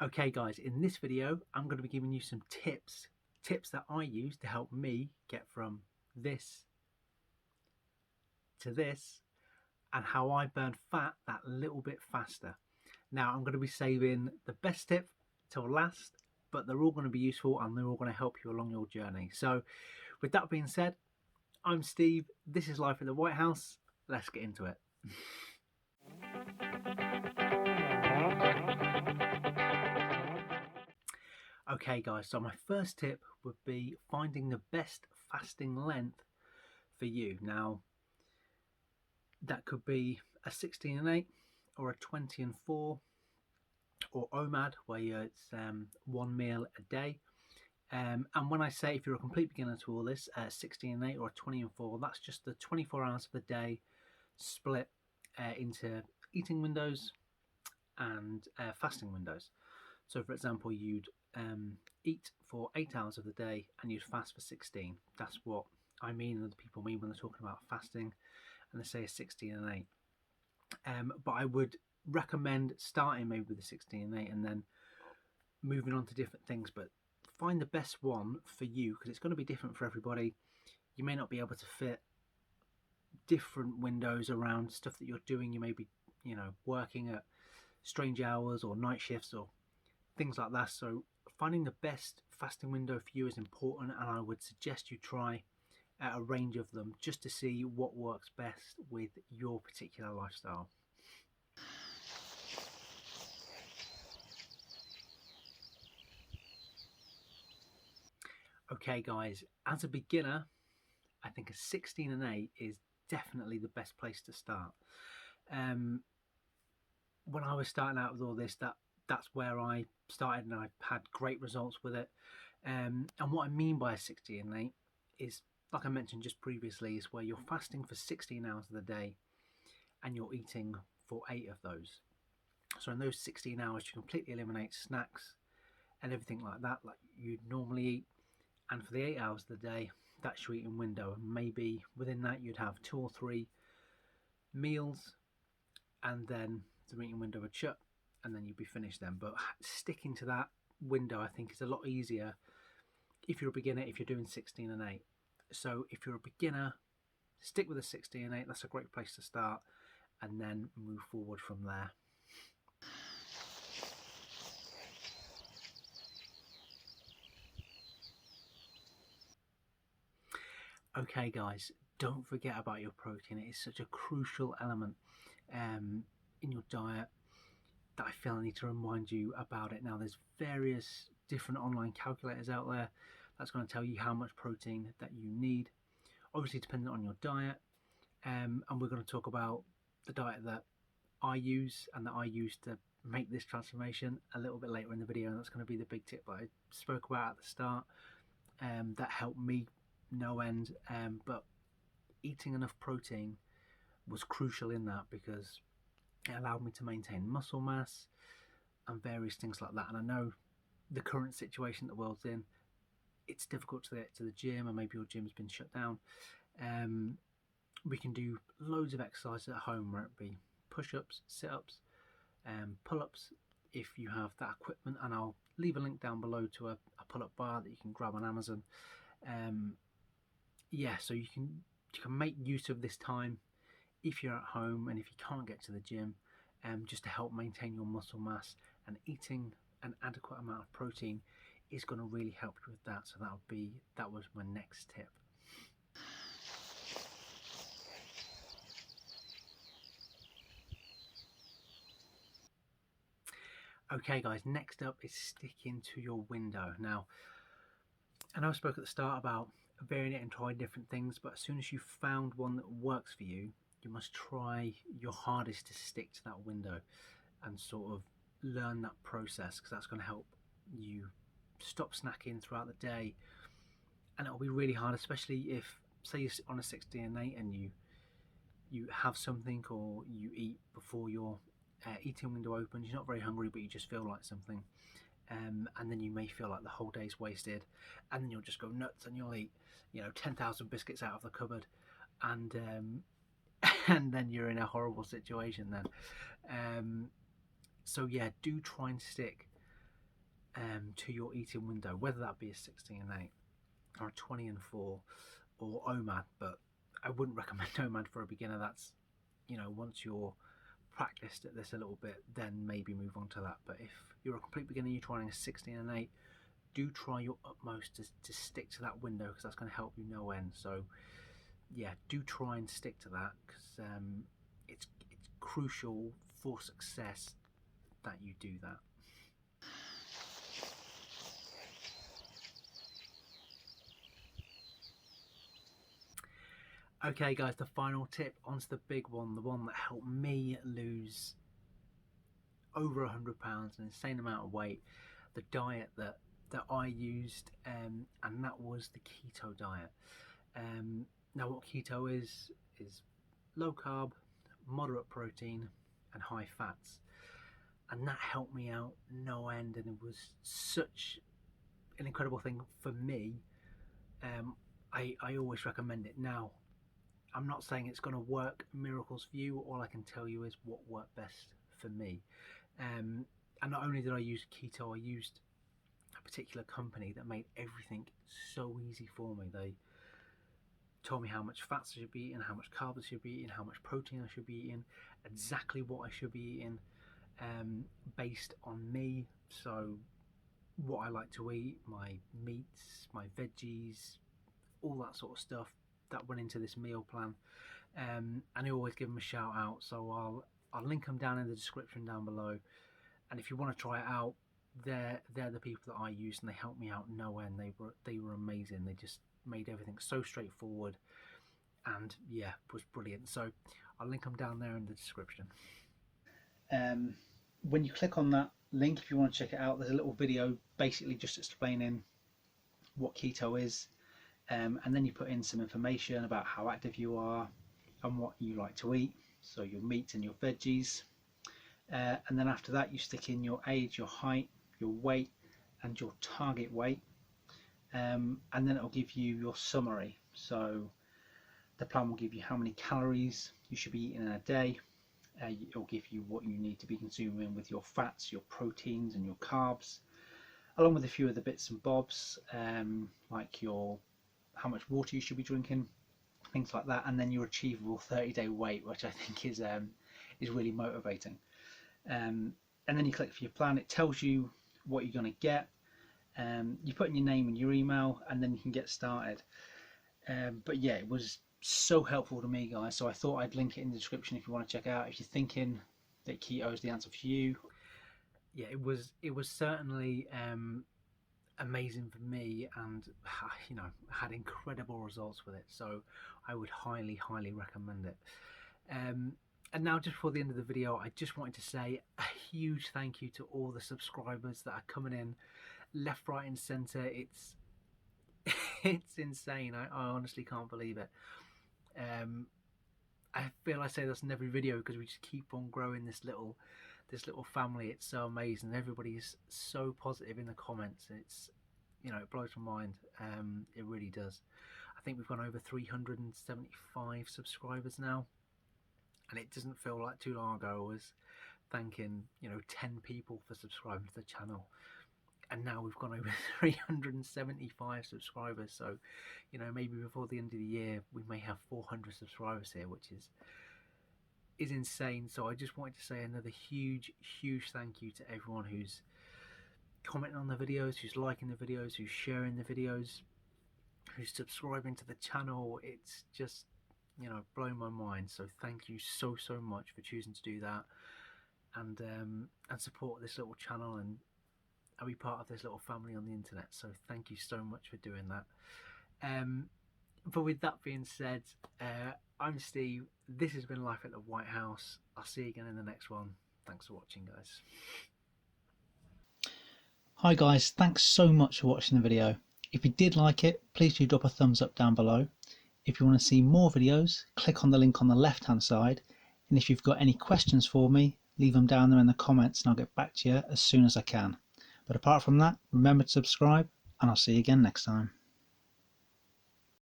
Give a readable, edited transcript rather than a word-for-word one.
Okay guys, in this video I'm going to be giving you some tips that I use to help me get from this to this and how I burn fat that little bit faster. Now I'm going to be saving the best tip till last, but they're all going to be useful and they're all going to help you along your journey. So with that being said, I'm Steve, this is Life at the White House. Let's get into it. Okay guys, so my first tip would be finding the best fasting length for you. Now that could be a 16 and 8 or a 20 and 4 or OMAD where it's one meal a day. And when I say if you're a complete beginner to all this, 16 and 8 or 20 and 4, that's just the 24 hours of the day split into eating windows and fasting windows. So for example, you'd eat for 8 hours of the day and you'd fast for 16. That's what I mean and other people mean when they're talking about fasting and they say a 16 and 8. But I would recommend starting maybe with a 16 and 8 and then moving on to different things, but find the best one for you because it's going to be different for everybody. You may not be able to fit different windows around stuff that you're doing. You may be, working at strange hours or night shifts or things like that. So finding the best fasting window for you is important, and I would suggest you try a range of them just to see what works best with your particular lifestyle. Okay guys, as a beginner, I think a 16 and 8 is definitely the best place to start. When I was starting out with all this, that's where I started and I had great results with it. And what I mean by a 16 and 8 is, like I mentioned just previously, is where you're fasting for 16 hours of the day and you're eating for 8 of those. So in those 16 hours, you completely eliminate snacks and everything like that, like you'd normally eat. And for the 8 hours of the day, that's your eating window. And maybe within that, you'd have 2 or 3 meals, and then the eating window would shut, and then you'd be finished then. But sticking to that window, I think, is a lot easier if you're a beginner, if you're doing 16 and 8. So if you're a beginner, stick with a 16 and 8. That's a great place to start, and then move forward from there. Okay guys, don't forget about your protein. It is such a crucial element in your diet that I feel I need to remind you about it. Now there's various different online calculators out there that's going to tell you how much protein that you need, obviously depending on your diet. And we're going to talk about the diet that I use and that I use to make this transformation a little bit later in the video, and that's going to be the big tip that I spoke about at the start. That helped me no end, but eating enough protein was crucial in that because it allowed me to maintain muscle mass and various things like that. And I know the current situation the world's in, it's difficult to get to the gym, and maybe your gym's been shut down. We can do loads of exercises at home, whether it be push-ups, sit-ups, pull-ups if you have that equipment, and I'll leave a link down below to a pull-up bar that you can grab on Amazon. So you can make use of this time if you're at home and if you can't get to the gym, just to help maintain your muscle mass. And eating an adequate amount of protein is going to really help you with that. So that was my next tip. Okay guys, next up is sticking to your window. Now, I know I spoke at the start about varying it and trying different things, but as soon as you've found one that works for you, you must try your hardest to stick to that window and sort of learn that process, because that's going to help you stop snacking throughout the day. And it'll be really hard, especially if, say, you're on a 16 and 8 and you have something, or you eat before your eating window opens. You're not very hungry, but you just feel like something. And then you may feel like the whole day's wasted, and then you'll just go nuts and you'll eat 10,000 biscuits out of the cupboard, and and then you're in a horrible situation then. So yeah, do try and stick to your eating window, whether that be a 16 and 8 or a 20 and 4 or OMAD. But I wouldn't recommend OMAD for a beginner. That's, once you're practiced at this a little bit, then maybe move on to that. But if you're a complete beginner, you're trying a 16 and 8, do try your utmost to stick to that window, because that's going to help you no end. So yeah, do try and stick to that, because it's crucial for success that you do that. Okay guys, the final tip, onto the big one, the one that helped me lose over 100 pounds, an insane amount of weight, the diet that I used, and that was the keto diet. Now what keto is low carb, moderate protein and high fats, and that helped me out no end, and it was such an incredible thing for me. I always recommend it. Now, I'm not saying it's going to work miracles for you. All I can tell you is what worked best for me. And not only did I use keto, I used a particular company that made everything so easy for me. They told me how much fats I should be eating, how much carbs I should be eating, how much protein I should be eating, exactly what I should be eating, based on me. So what I like to eat, my meats, my veggies, all that sort of stuff that went into this meal plan. And I always give them a shout out, so I'll link them down in the description down below. And if you want to try it out, they're the people that I used, and they helped me out no end. They were amazing. They just made everything so straightforward, and yeah, it was brilliant. So I'll link them down there in the description. When you click on that link, if you want to check it out, there's a little video basically just explaining what keto is, and then you put in some information about how active you are and what you like to eat, so your meats and your veggies, and then after that you stick in your age, your height, your weight and your target weight, and then it'll give you your summary. So the plan will give you how many calories you should be eating in a day. It'll give you what you need to be consuming with your fats, your proteins and your carbs, along with a few of the bits and bobs, like how much water you should be drinking, things like that, and then your achievable 30-day weight, which I think is really motivating. And then you click for your plan. It tells you what you're going to get. You put in your name and your email, and then you can get started. But yeah, it was so helpful to me, guys, so I thought I'd link it in the description if you want to check it out, if you're thinking that keto is the answer for you. Yeah, it was certainly amazing for me, and had incredible results with it, so I would highly recommend it. And now, just before the end of the video, I just wanted to say a huge thank you to all the subscribers that are coming in left, right and center. It's insane. I honestly can't believe it. I feel I say this in every video, because we just keep on growing this little family. It's so amazing. Everybody is so positive in the comments. It's, it blows my mind. It really does. I think we've gone over 375 subscribers now, and it doesn't feel like too long ago I was thanking 10 people for subscribing to the channel, and now we've gone over 375 subscribers. So maybe before the end of the year we may have 400 subscribers here, which is insane. So I just wanted to say another huge thank you to everyone who's commenting on the videos, who's liking the videos, who's sharing the videos, who's subscribing to the channel. It's just blown my mind. So thank you so much for choosing to do that, and support this little channel and be part of this little family on the internet. So thank you so much for doing that. But with that being said, I'm Steve. This has been Life at the White House. I'll see you again in the next one. Thanks for watching, guys. Hi guys, thanks so much for watching the video. If you did like it, please do drop a thumbs up down below. If you want to see more videos, click on the link on the left hand side, and if you've got any questions for me, leave them down there in the comments and I'll get back to you as soon as I can. But apart from that, remember to subscribe, and I'll see you again next time.